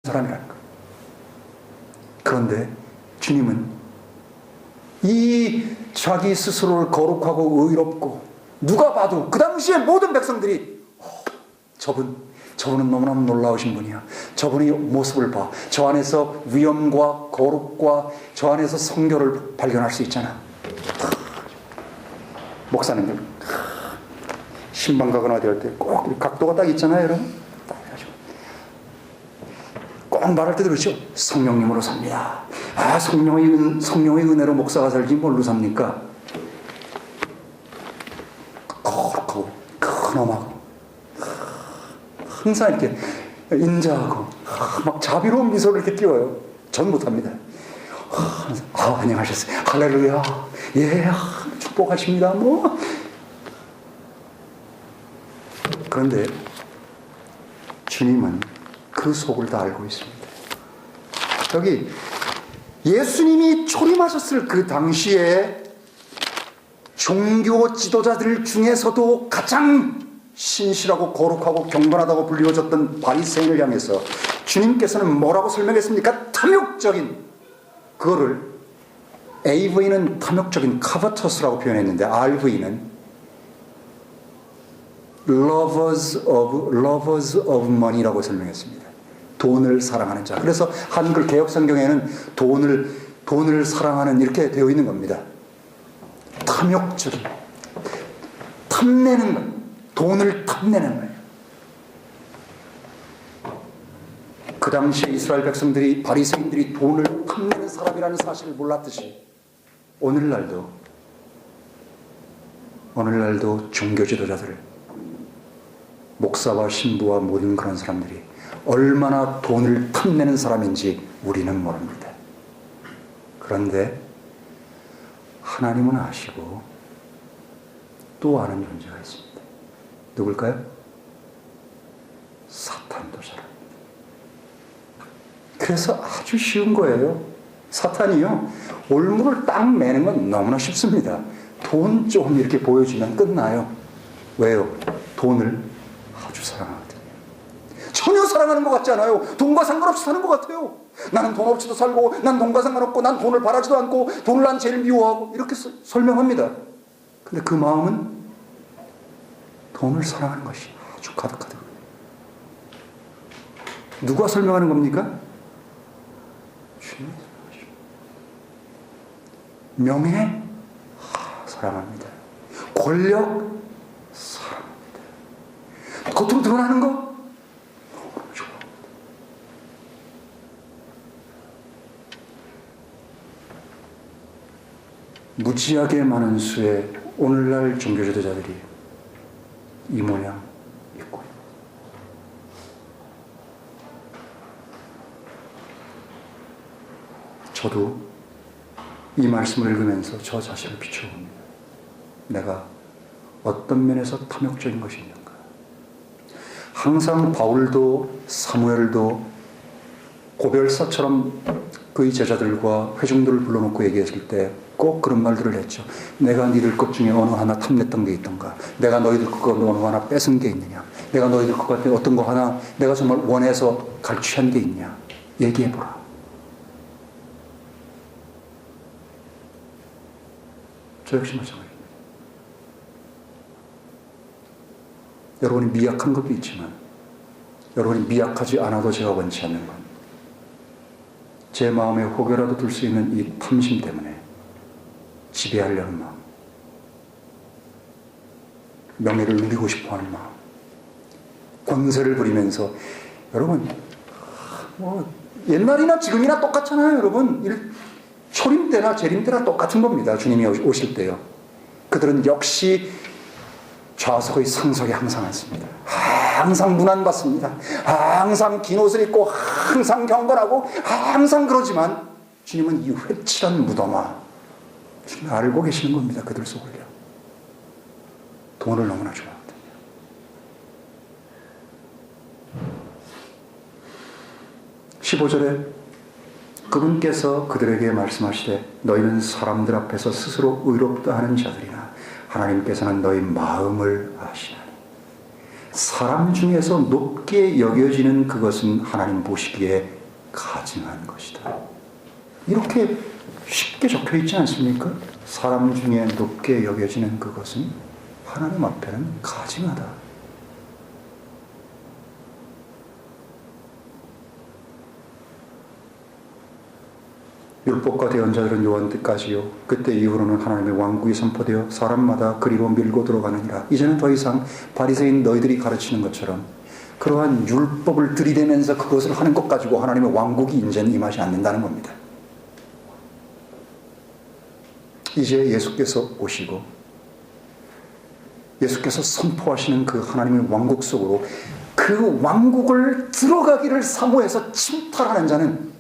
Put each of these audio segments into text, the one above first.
사람이라는 거예요. 그런데 주님은 이 자기 스스로를 거룩하고 의롭고 누가 봐도 그 당시에 모든 백성들이 저분은 너무너무 놀라우신 분이야. 저분의 모습을 봐. 저 안에서 위엄과 거룩과 저 안에서 성교를 발견할 수 있잖아. 목사님들 신방 가거나 어디 할 때 꼭 각도가 딱 있잖아요, 여러분. 꼭 말할 때도 그렇죠. 성령님으로 삽니다. 성령의 은혜로 목사가 살지 뭘로 삽니까? 거룩하고 근엄하고 항상 이렇게 인자하고 막 자비로운 미소를 이렇게 띄워요. 전 못합니다. 안녕하셨어요. 할렐루야. 예, 축복하십니다. 그런데 주님은 그 속을 다 알고 있습니다. 여기 예수님이 초림하셨을 그 당시에 종교 지도자들 중에서도 가장 신실하고 거룩하고 경건하다고 불리워졌던 바리새인을 향해서 주님께서는 뭐라고 설명했습니까? 탐욕적인, 그거를 AV는 탐욕적인 covetous 표현했는데 RV는 lovers of money라고 설명했습니다. 돈을 사랑하는 자. 그래서 한글 개혁 성경에는 돈을 사랑하는 이렇게 되어 있는 겁니다. 탐욕적인, 탐내는 것, 돈을 탐내는 거예요. 그 당시에 이스라엘 백성들이, 바리새인들이 돈을 탐내는 사람이라는 사실을 몰랐듯이 오늘날도 종교 지도자들, 목사와 신부와 모든 그런 사람들이 얼마나 돈을 탐내는 사람인지 우리는 모릅니다. 그런데 하나님은 아시고 또 아는 존재가 있습니다. 누굴까요? 사탄도 잘 압니다. 그래서 아주 쉬운 거예요. 사탄이요, 올무를 딱 매는 건 너무나 쉽습니다. 돈 좀 이렇게 보여주면 끝나요. 왜요? 돈을 아주 사랑하거든요. 전혀 사랑하는 것 같지 않아요. 돈과 상관없이 사는 것 같아요. 나는 돈 없이도 살고, 난 돈과 상관없고, 난 돈을 바라지도 않고, 돈을 난 제일 미워하고, 이렇게 설명합니다. 근데 그 마음은 돈을 사랑하는 것이 아주 가득하다. 누가 설명하는 겁니까? 주님이 설명하십니다. 명예? 사랑합니다. 권력? 사랑합니다. 겉으로 드러나는 거? 너무 좋아합니다. 무지하게 많은 수의 오늘날 종교 지도자들이 이 모양 있고, 저도 이 말씀을 읽으면서 저 자신을 비춰봅니다. 내가 어떤 면에서 탐욕적인 것이 있는가. 항상 바울도 사무엘도 고별사처럼 그의 제자들과 회중들을 불러놓고 얘기했을 때 꼭 그런 말들을 했죠. 내가 너희들 것 중에 어느 하나 탐냈던 게 있던가? 내가 너희들 것 가운데 어느 하나 뺏은 게 있느냐? 내가 너희들 것 가운데 어떤 거 하나 내가 정말 원해서 갈취한 게 있냐? 얘기해보라. 저 역시 마찬가지입니다. 여러분이 미약한 것도 있지만 여러분이 미약하지 않아도 제가 원치 않는 건 제 마음에 혹여라도 들 수 있는 이 탐심 때문에 지배하려는 마음, 명예를 누리고 싶어하는 마음, 권세를 부리면서, 여러분 옛날이나 지금이나 똑같잖아요. 여러분 초림 때나 재림 때나 똑같은 겁니다. 주님이 오실 때요. 그들은 역시 좌석의 상석에 항상 앉습니다. 항상 문안받습니다. 항상 긴 옷을 입고 항상 경건하고 항상 그러지만 주님은 이 회칠한 무덤아, 주님 알고 계시는 겁니다. 그들 속을요. 돈을 너무나 좋아하거든요. (15절에) 그분께서 그들에게 말씀하시되 너희는 사람들 앞에서 스스로 의롭다 하는 자들이나 하나님께서는 너희 마음을 아시나니. 사람 중에서 높게 여겨지는 그것은 하나님 보시기에 가증한 것이다. 이렇게 쉽게 적혀 있지 않습니까? 사람 중에 높게 여겨지는 그것은 하나님 앞에는 가증하다. 율법과 대언자들은 요한 때까지요. 그때 이후로는 하나님의 왕국이 선포되어 사람마다 그리로 밀고 들어가느니라. 이제는 더 이상 바리새인 너희들이 가르치는 것처럼 그러한 율법을 들이대면서 그것을 하는 것 가지고 하나님의 왕국이 이제는 임하지 않는다는 겁니다. 이제 예수께서 오시고 예수께서 선포하시는 그 하나님의 왕국 속으로 그 왕국을 들어가기를 사모해서 침탈하는 자는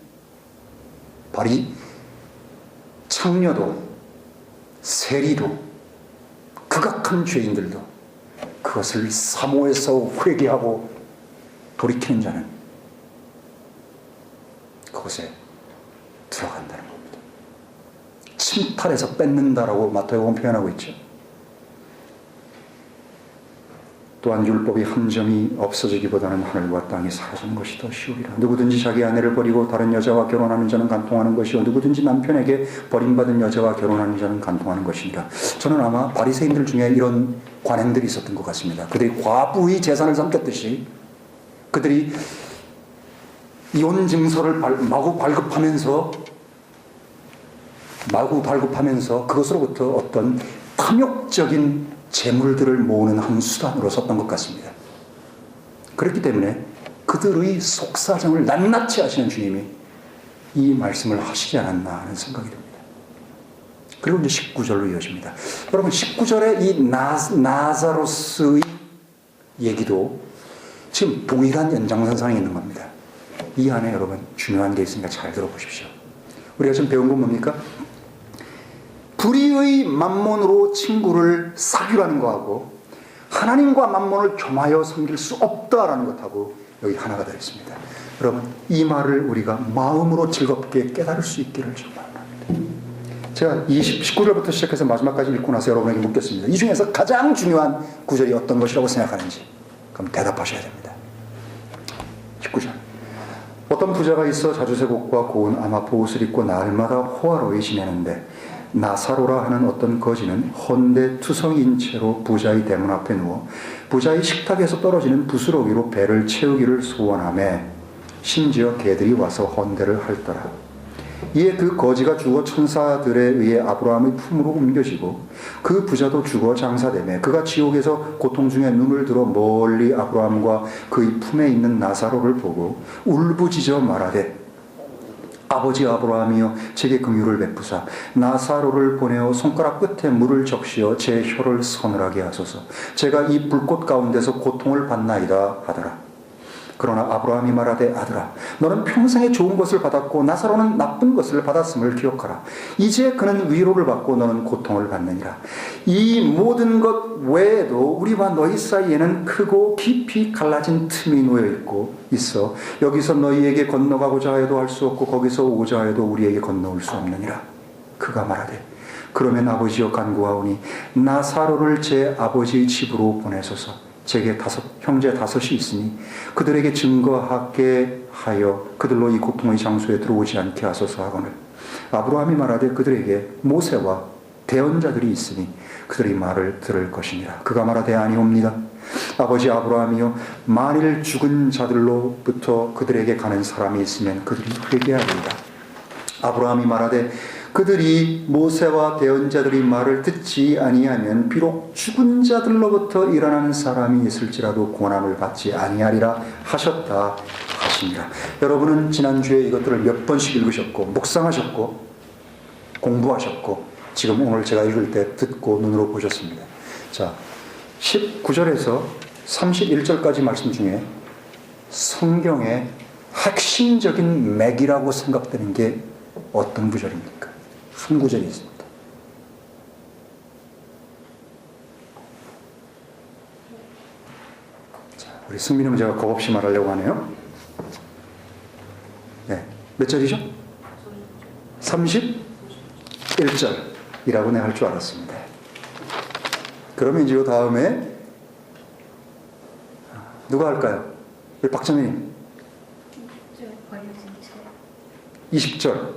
바리 창녀도 세리도 극악한 죄인들도 그것을 사모해서 회개하고 돌이키는 자는 그것에 들어간다는 겁니다. 침탈해서 뺏는다라고 마태복음 표현하고 있죠. 또한 율법이 한 점이 없어지기보다는 하늘과 땅이 사라지는 것이 더 쉬우리라. 누구든지 자기 아내를 버리고 다른 여자와 결혼하는 자는 간통하는 것이요 누구든지 남편에게 버림받은 여자와 결혼하는 자는 간통하는 것이니라. 저는 아마 바리새인들 중에 이런 관행들이 있었던 것 같습니다. 그들이 과부의 재산을 삼켰듯이 그들이 이혼 증서를 마구 발급하면서 그것으로부터 어떤 탐욕적인 재물들을 모으는 한 수단으로 썼던 것 같습니다. 그렇기 때문에 그들의 속사정을 낱낱이 하시는 주님이 이 말씀을 하시지 않았나 하는 생각이 듭니다. 그리고 이제 19절로 이어집니다. 여러분 19절에 이 나사로스의 얘기도 지금 동일한 연장선상에 있는 겁니다. 이 안에 여러분 중요한 게 있으니까 잘 들어보십시오. 우리가 지금 배운 건 뭡니까? 불의의 만몬으로 친구를 사귀라는 거하고 하나님과 만몬을 겸하여 섬길 수 없다라는 것하고 여기 하나가 되어 있습니다. 여러분 이 말을 우리가 마음으로 즐겁게 깨달을 수 있기를 정말 바랍니다. 제가 19절부터 시작해서 마지막까지 읽고 나서 여러분에게 묻겠습니다. 이 중에서 가장 중요한 구절이 어떤 것이라고 생각하는지 그럼 대답하셔야 됩니다. 19절 어떤 부자가 있어 자주색옷과 고운 아마포 옷을 입고 날마다 호화로이 지내는데 나사로라 하는 어떤 거지는 헌데 투성인 채로 부자의 대문 앞에 누워 부자의 식탁에서 떨어지는 부스러기로 배를 채우기를 소원하며 심지어 개들이 와서 헌대를 할더라. 이에 그 거지가 죽어 천사들에 의해 아브라함의 품으로 옮겨지고 그 부자도 죽어 장사되매 그가 지옥에서 고통 중에 눈을 들어 멀리 아브라함과 그의 품에 있는 나사로를 보고 울부짖어 말하되 아버지 아브라함이여 제게 긍휼을 베푸사 나사로를 보내어 손가락 끝에 물을 적시어 제 혀를 서늘하게 하소서. 제가 이 불꽃 가운데서 고통을 받나이다 하더라. 그러나 아브라함이 말하되 아들아 너는 평생에 좋은 것을 받았고 나사로는 나쁜 것을 받았음을 기억하라. 이제 그는 위로를 받고 너는 고통을 받느니라. 이 모든 것 외에도 우리와 너희 사이에는 크고 깊이 갈라진 틈이 놓여 있어 여기서 너희에게 건너가고자 해도 할 수 없고 거기서 오고자 해도 우리에게 건너올 수 없느니라. 그가 말하되 그러면 아버지여 간구하오니 나사로를 제 아버지의 집으로 보내소서. 제게 형제 다섯이 있으니 그들에게 증거하게 하여 그들로 이 고통의 장소에 들어오지 않게 하소서 하거늘 아브라함이 말하되 그들에게 모세와 대언자들이 있으니 그들의 말을 들을 것이니라. 그가 말하되 아니옵니다. 아버지 아브라함이여 만일 죽은 자들로부터 그들에게 가는 사람이 있으면 그들이 회개하리이다. 아브라함이 말하되 그들이 모세와 대언자들의 말을 듣지 아니하면 비록 죽은 자들로부터 일어나는 사람이 있을지라도 고난을 받지 아니하리라 하셨다 하시니라. 여러분은 지난주에 이것들을 몇 번씩 읽으셨고 묵상하셨고 공부하셨고 지금 오늘 제가 읽을 때 듣고 눈으로 보셨습니다. 자, 19절에서 31절까지 말씀 중에 성경의 핵심적인 맥이라고 생각되는 게 어떤 구절입니까? 한 구절이 있습니다. 자, 우리 승민이 제가 겁없이 말하려고 하네요. 네, 몇 절이죠? 31절이라고 내가 할 줄 알았습니다. 그러면 이제 그 다음에 누가 할까요? 우리 박정희님. 20절.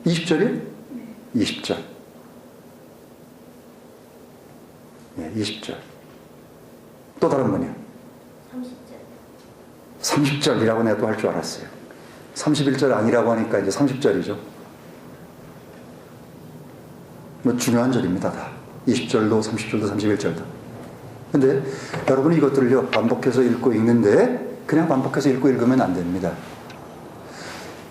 20절이요? 네. 20절. 네, 20절. 또 다른 분이요? 30절. 30절이라고 내가 또 할 줄 알았어요. 31절 아니라고 하니까 이제 30절이죠. 뭐 중요한 절입니다, 다. 20절도, 30절도, 31절도. 근데 여러분이 이것들을요, 반복해서 읽고 읽는데, 그냥 반복해서 읽고 읽으면 안 됩니다.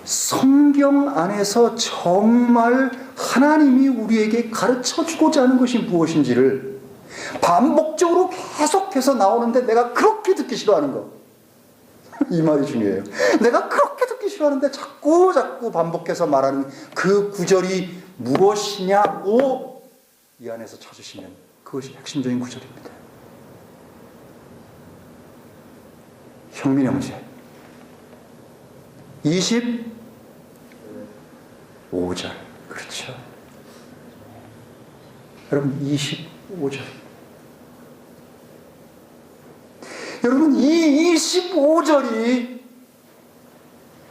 성경 안에서 정말 하나님이 우리에게 가르쳐 주고자 하는 것이 무엇인지를 반복적으로 계속해서 나오는데 내가 그렇게 듣기 싫어하는 거. 이 말이 중요해요. 내가 그렇게 듣기 싫어하는데 자꾸 반복해서 말하는 그 구절이 무엇이냐고 이 안에서 찾으시면 그것이 핵심적인 구절입니다. 형민형제 25절. 그렇죠. 여러분 25절. 여러분 이 25절이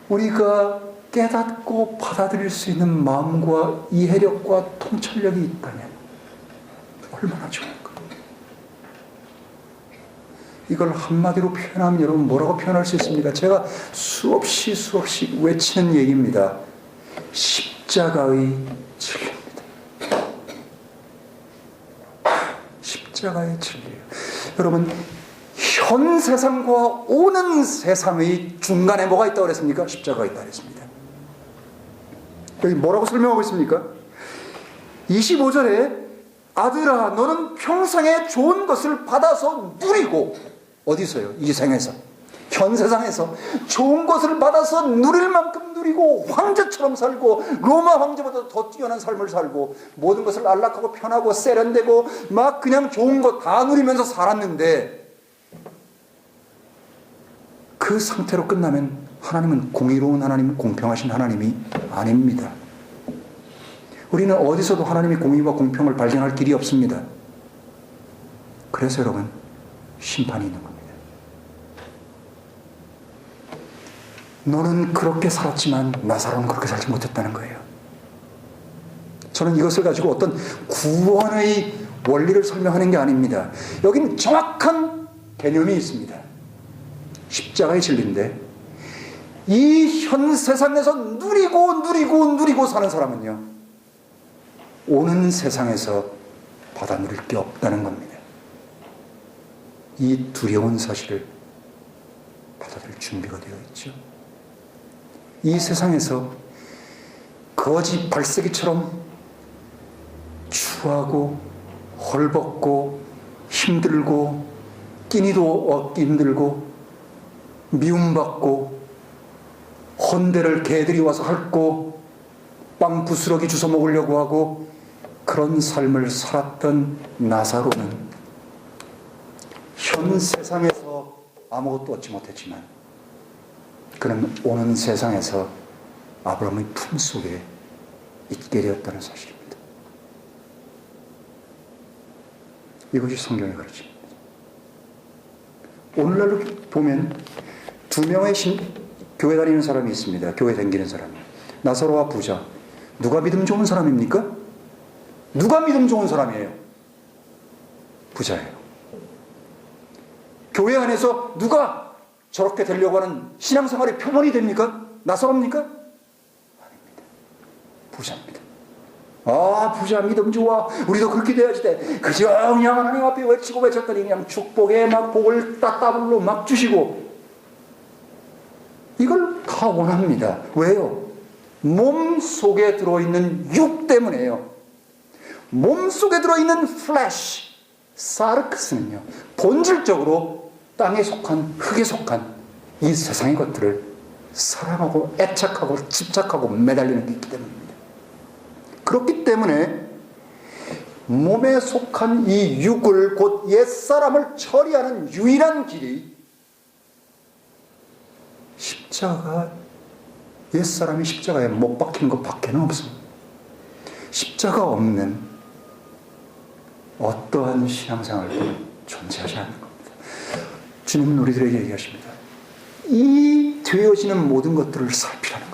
우리가 깨닫고 받아들일 수 있는 마음과 이해력과 통찰력이 있다면 얼마나 좋을까. 이걸 한마디로 표현하면 여러분 뭐라고 표현할 수 있습니까? 제가 수없이 외치는 얘기입니다. 십자가의 진리입니다. 십자가의 진리예요. 여러분 현 세상과 오는 세상의 중간에 뭐가 있다고 그랬습니까? 십자가가 있다고 그랬습니다. 여기 뭐라고 설명하고 있습니까? 25절에 아들아 너는 평생에 좋은 것을 받아서 누리고, 어디서요? 이 생에서, 현 세상에서 좋은 것을 받아서 누릴 만큼 누리고 황제처럼 살고 로마 황제보다 더 뛰어난 삶을 살고 모든 것을 안락하고 편하고 세련되고 막 그냥 좋은 거 다 누리면서 살았는데, 그 상태로 끝나면 하나님은 공의로운 하나님, 공평하신 하나님이 아닙니다. 우리는 어디서도 하나님의 공의와 공평을 발견할 길이 없습니다. 그래서 여러분 심판이 있는 겁니다. 너는 그렇게 살았지만 나사로는 그렇게 살지 못했다는 거예요. 저는 이것을 가지고 어떤 구원의 원리를 설명하는 게 아닙니다. 여기는 정확한 개념이 있습니다. 십자가의 진리인데 이 현 세상에서 누리고 사는 사람은요, 오는 세상에서 받아 누릴 게 없다는 겁니다. 이 두려운 사실을 받아들일 준비가 되어 있죠. 이 세상에서 거지 발세기처럼 추하고 헐벗고 힘들고 끼니도 얻기 힘들고 미움받고 헌대를 개들이 와서 핥고 빵 부스러기 주워 먹으려고 하고 그런 삶을 살았던 나사로는 현 세상에서 아무것도 얻지 못했지만 그는 오는 세상에서 아브라함의 품속에 있게 되었다는 사실입니다. 이것이 성경의 가르침입니다. 오늘날로 보면 두 명의 교회 다니는 사람이 있습니다. 교회 다니는 사람이. 나사로와 부자. 누가 믿음 좋은 사람입니까? 누가 믿음 좋은 사람이에요? 부자예요. 교회 안에서 누가 저렇게 되려고 하는 신앙생활의 표본이 됩니까? 나사로입니까? 아닙니다. 부자입니다. 아, 부자 믿음 좋아. 우리도 그렇게 돼야지 돼. 그저 그냥 하나님 앞에 외치고 외쳤더니 그냥 축복에 막 복을 따따블로 막 주시고, 이걸 다 원합니다. 왜요? 몸 속에 들어있는 육 때문에요. 몸 속에 들어있는 플래시, 사르크스는요, 본질적으로 땅에 속한, 흙에 속한 이 세상의 것들을 사랑하고 애착하고 집착하고 매달리는 게 있기 때문입니다. 그렇기 때문에 몸에 속한 이 육을, 곧 옛사람을 처리하는 유일한 길이 십자가, 옛사람이 십자가에 못 박히는 것 밖에는 없습니다. 십자가 없는 어떠한 신앙생활도 존재하지 않는 겁니다. 주님은 우리들에게 얘기하십니다. 이 되어지는 모든 것들을 살피라는